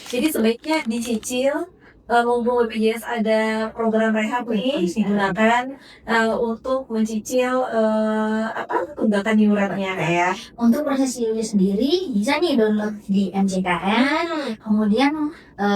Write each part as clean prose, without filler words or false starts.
Jadi sebaiknya dicicil, mumpung BPJS ada program rehab nih, digunakan untuk mencicil tunggakan iurannya ya. Untuk proses iurannya sendiri bisa nih download di MJKN, kemudian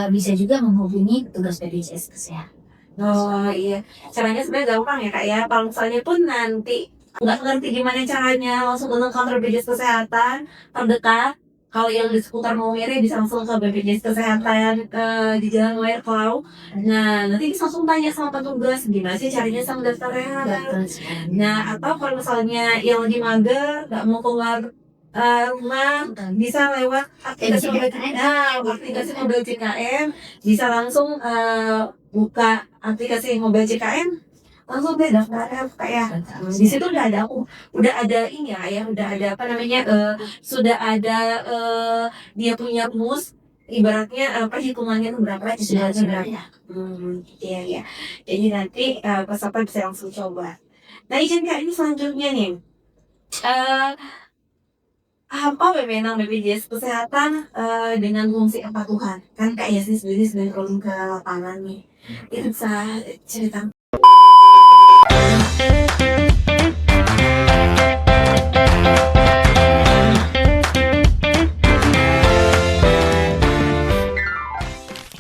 bisa juga menghubungi petugas BPJS Kesehatan. Oh iya, caranya sebenarnya gampang ya Kak ya. Kalau misalnya pun nanti nggak ngerti gimana caranya langsung ke kantor BPJS Kesehatan terdekat. Kalau yang di seputar Maumere bisa langsung ke BPJS Kesehatan di Jalan Wairklau. Nah, nanti bisa langsung tanya sama petugas gimana sih caranya sama daftar rehab. Nah, atau kalau misalnya yang lagi mager, nggak mau keluar rumah, bisa lewat aplikasi mobile JKM, bisa langsung buka aplikasi mobile JKM, langsung deh daftar kayak di situ udah ada ini ya, udah ada sudah ada dia punya rumus, ibaratnya perhitungannya itu berapa sudah berapa. Iya ya. Jadi nanti peserta bisa langsung coba. Nah izin Kak, ini selanjutnya nih. Apa wewenang BPJS Kesehatan dengan fungsi kepatuhan? Kan Kak Yasni sendiri sebagai turun ke lapangan nih. Itu bisa cerita.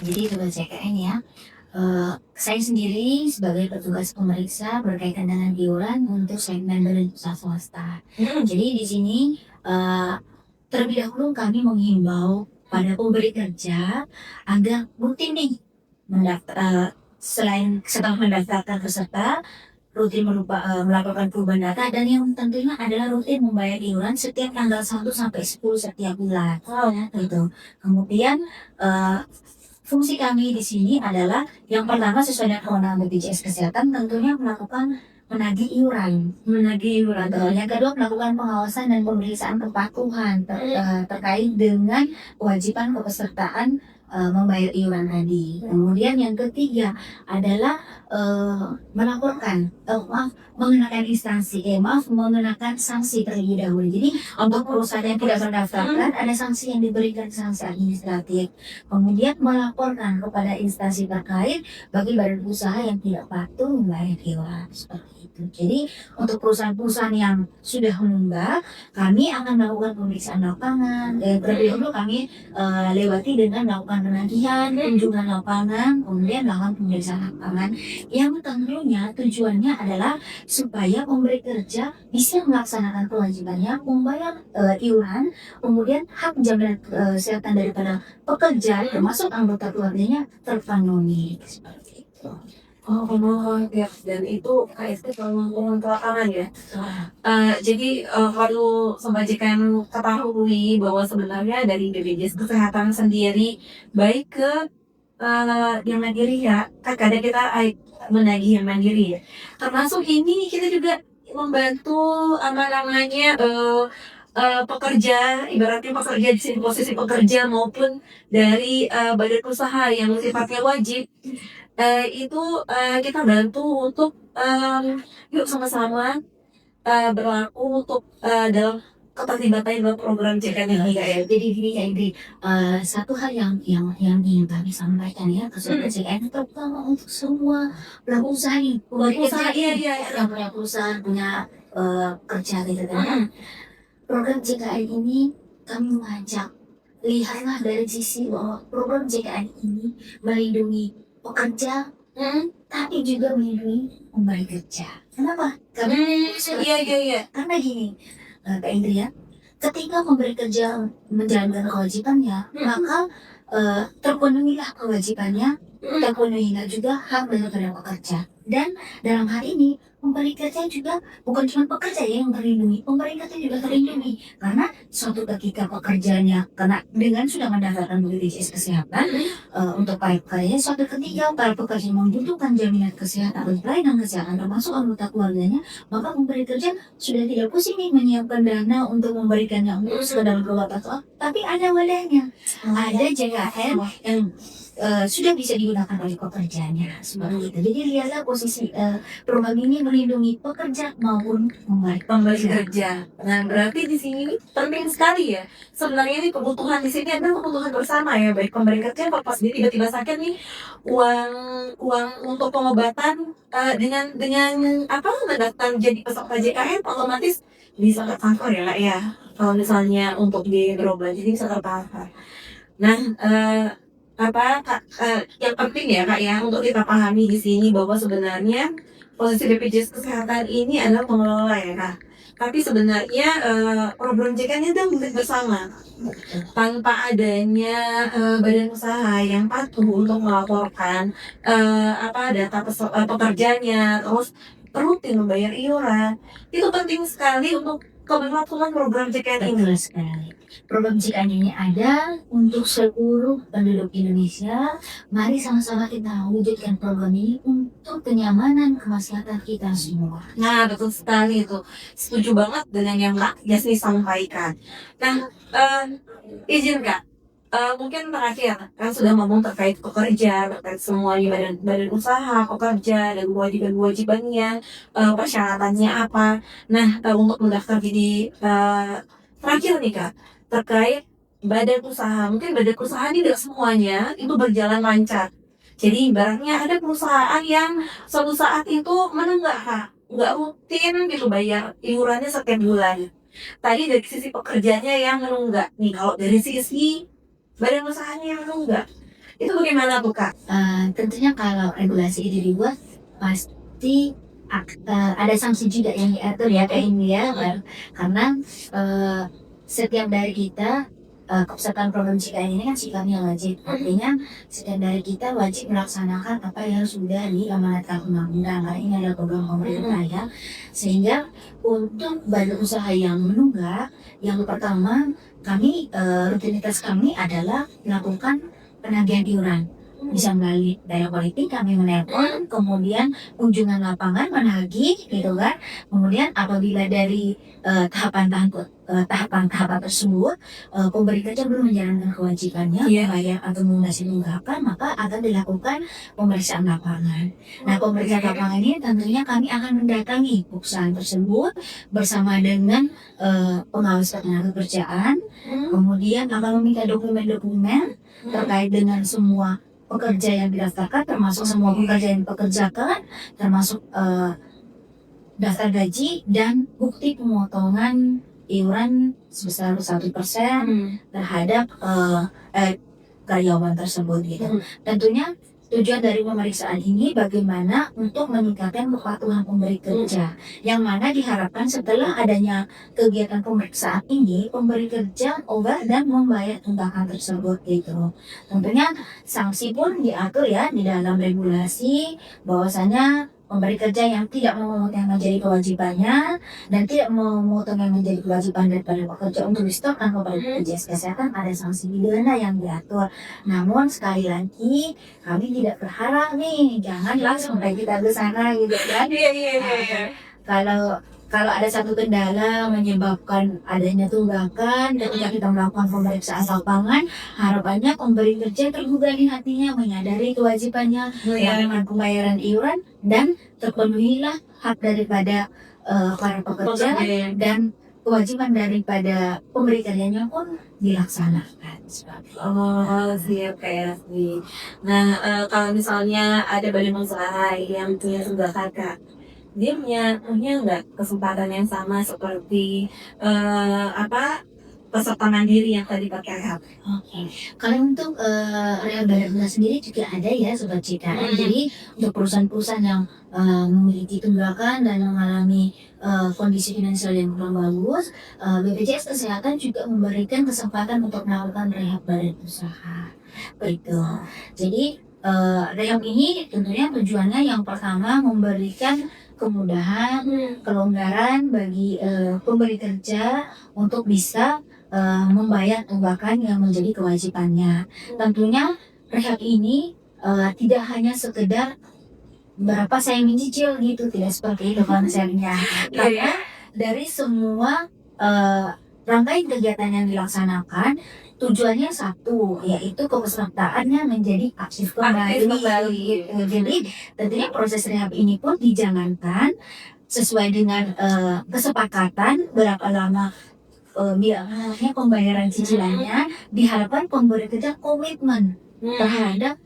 Jadi Sobat JKN ya, saya sendiri sebagai petugas pemeriksa berkaitan dengan iuran untuk segmen badan usaha swasta. Jadi di sini terlebih dahulu kami menghimbau pada pemberi kerja agar rutin nih selain setelah mendaftarkan peserta, rutin melakukan perubahan data, dan yang tentunya adalah rutin membayar iuran setiap tanggal 1 sampai 10 setiap bulan. Gitu. Kemudian fungsi kami di sini adalah yang pertama sesuai dengan kewenangan BPJS Kesehatan tentunya melakukan menagih iuran. Yang kedua melakukan pengawasan dan pemeriksaan kepatuhan terkait dengan kewajiban kepesertaan membayar iuran tadi. Kemudian yang ketiga adalah mengenakan sanksi terlebih dahulu. Jadi untuk perusahaan yang tidak mendaftarkan ada sanksi yang diberikan, sanksi administratif. Kemudian melaporkan kepada instansi terkait bagi badan usaha yang tidak patuh membayar iuran, seperti itu. Jadi untuk perusahaan-perusahaan yang sudah menunggak, kami akan melakukan pemeriksaan lapangan. Terlebih dahulu kami lewati dengan melakukan penagihan, kunjungan lapangan, kemudian melakukan pemeriksaan lapangan yang tentunya tujuannya adalah supaya pemberi kerja bisa melaksanakan kewajibannya membayar iuran, kemudian hak jaminan kesehatan daripada pekerja termasuk anggota keluarganya terpenuhi, seperti itu. Ya, dan itu KST kalau ngomong ke lapangan ya. Jadi perlu Sobat JKN ketahui bahwa sebenarnya dari BPJS Kesehatan sendiri baik ke yang mandiri ya, kan kadang kita menagih yang mandiri ya. Termasuk ini kita juga membantu pekerja, ibaratnya pekerja di sini posisi pekerja maupun dari badan usaha yang sifatnya wajib. Itu kita bantu untuk yuk sama-sama berlaku untuk dalam keterlibatan dalam program JKN ini ya. Jadi gini ya Indri, satu hal yang ingin kami sampaikan ya ke Sobat JKN, terutama untuk semua pelaku usaha nih, yang punya perusahaan, punya kerja gitu kan. Program JKN ini kami mengajak, lihatlah dari sisi bahwa program JKN ini melindungi pekerja, tapi juga melindungi pemberi kerja. Kenapa? Karena karena gini, Kak Indri ya, ketika pemberi kerja menjalankan kewajibannya, maka terpenuhilah kewajibannya, terpenuhilah juga hak daripada pekerja. Dan dalam hal ini pemberi kerja juga bukan cuma pekerja yang terlindungi, pemberi kerja juga terlindungi karena suatu ketika pekerjanya kena dengan sudah mendaftarkan BPJS Kesehatan untuk PKI, suatu ketika para pekerja membutuhkan jaminan kesehatan atau pelayanan kesehatan termasuk anggota keluarganya, maka pemberi kerja sudah tidak pusing nih menyiapkan dana untuk memberikannya untuk sekedar berobat, tapi ada wadahnya, ada JKN yang sudah bisa digunakan oleh pekerjanya seperti itu. Jadi lihatlah posisi program ini melindungi pekerja maupun pemberi Pemberi kerja. kerja. Nah, berarti di sini penting sekali ya. Sebenarnya ini kebutuhan di sini adalah kebutuhan bersama ya, baik pemberi kerja kalau pas dia tiba-tiba sakit nih, uang uang untuk pengobatan dengan apa mendaftar jadi peserta JKN otomatis bisa tercover ya Kak ya. Kalau misalnya untuk di berobat jadi bisa tercover. Nah, yang penting ya Kak ya untuk kita pahami di sini bahwa sebenarnya posisi BPJS Kesehatan ini adalah pengelola ya Kak. Tapi sebenarnya program JKN itu milik bersama. Tanpa adanya badan usaha yang patuh untuk melaporkan data pekerjanya, terus rutin membayar iuran, itu penting sekali untuk keberlangsungan program JKN ini. Betul sekali. Program JKN ini ada untuk seluruh penduduk Indonesia. Mari sama-sama kita wujudkan program ini untuk kenyamanan kemaslahatan kita semua. Nah, betul sekali itu. Setuju banget dengan yang Kak Yasni sampaikan. Nah, izin Kak, mungkin terakhir kan sudah ngomong terkait pekerja, terkait semuanya badan usaha, pekerja dan kewajiban-kewajibannya, persyaratannya apa. Nah, untuk mendaftar jadi terakhir nih Kak, terkait badan usaha. Mungkin badan usaha ini tidak semuanya itu berjalan lancar. Jadi ibaratnya ada perusahaan yang suatu saat itu menenggak Kak, nggak rutin gitu bayar iurannya setiap bulan. Tadi dari sisi pekerjanya yang menunggak nih, kalau dari sisi badan usahanya yang menunggak, itu bagaimana tuh Kak? Tentunya kalau regulasi itu dibuat pasti ada sanksi juga yang diatur ya kayak ini ya, karena setiap dari kita kepesertaan program JKN ini kan sifatnya wajib, artinya setiap dari kita wajib melaksanakan apa yang sudah diamanatkan undang-undang. Karena ini adalah program pemerintah ya, sehingga untuk badan usaha yang menunggak, yang pertama kami rutinitas kami adalah melakukan penagihan iuran. Bisa melalui daerah politik kami menelpon, kemudian kunjungan lapangan menagih gitu kan. Kemudian apabila dari tahapan-tahapan tersebut pemberi kerja belum menjalankan kewajibannya membayar atau melunasi tunggakan, maka akan dilakukan pemeriksaan lapangan. Nah, pemeriksaan lapangan ini tentunya kami akan mendatangi perusahaan tersebut bersama dengan pengawas ketenagakerjaan, kemudian akan meminta dokumen-dokumen terkait dengan semua pekerja yang didaftarkan, termasuk semua pekerja yang dipekerjakan, termasuk daftar gaji dan bukti pemotongan iuran sebesar 1% terhadap karyawan tersebut gitu. Tentunya tujuan dari pemeriksaan ini bagaimana untuk meningkatkan kepatuhan pemberi kerja, yang mana diharapkan setelah adanya kegiatan pemeriksaan ini pemberi kerja obah dan membayar tunggakan tersebut gitu. Tentunya sanksi pun diatur ya di dalam regulasi bahwasanya pemberi kerja yang tidak memungut yang menjadi kewajibannya dan tidak memotong yang menjadi kewajiban daripada pekerja untuk disetorkan kepada BPJS Kesehatan, ada sanksi pidana yang diatur. Namun sekali lagi kami tidak berharap nih jangan langsung kayak kita ke sana gitu kan. Kalau ada satu kendala menyebabkan adanya tunggakan ketika kita melakukan pemeriksaan lapangan, harapannya pemberi kerja tergugah di hatinya, menyadari kewajibannya melakukan pembayaran iuran dan terpenuhilah hak daripada para pekerja dan kewajiban daripada pemberi kerjanya pun dilaksanakan. Oh, siap Kak Yasni. Nah, kalau misalnya ada badan usaha yang punya tunggakan Kak, dia punya nggak kesempatan yang sama seperti peserta mandiri yang tadi pakai rehab? Oke. Kalau untuk rehab badan usaha sendiri juga ada ya Sobat JKN. Jadi untuk perusahaan-perusahaan yang memiliki tunggakan dan mengalami kondisi finansial yang kurang bagus, BPJS Kesehatan juga memberikan kesempatan untuk melakukan rehab badan usaha. Begitu. Jadi rehab ini tentunya tujuannya yang pertama memberikan kemudahan, kelonggaran bagi pemberi kerja untuk bisa membayar tunggakan yang menjadi kewajibannya. Tentunya rehab ini tidak hanya sekedar berapa saya mencicil gitu, tidak seperti itu konsepnya. Karena dari semua rangkaian kegiatan yang dilaksanakan, tujuannya satu, yaitu kepesertaannya menjadi aktif Aktif kembali. kembali. Gitu. Jadi tentunya proses rehab ini pun dijalankan sesuai dengan kesepakatan berapa lama biayanya pembayaran cicilannya. Diharapkan pemberi kerja komitmen terhadap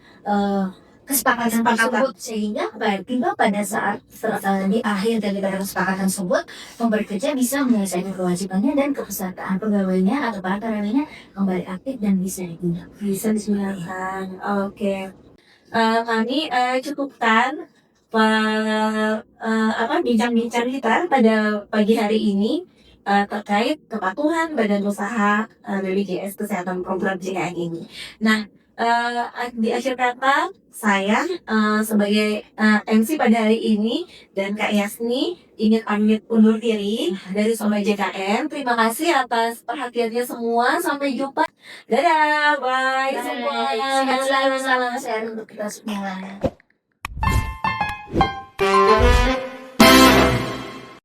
kesepakatan tersebut, sehingga pada saat di akhir daripada kesepakatan tersebut pemberi kerja bisa menyelesaikan kewajibannya dan kepesertaan pegawainya atau para karyawannya kembali aktif dan bisa digunakan. Bisa digunakan. Oke. Kami cukupkan bincang-bincang kita pada pagi hari ini terkait kepatuhan Badan Usaha BPJS Kesehatan Program JKN ini. Nah, di akhir kata saya sebagai MC pada hari ini dan Kak Yasni ingin pamit undur diri dari Sobat JKN. Terima kasih atas perhatiannya semua. Sampai jumpa. Dadah, bye semua. Sehat selalu, salam sehat untuk kita semua.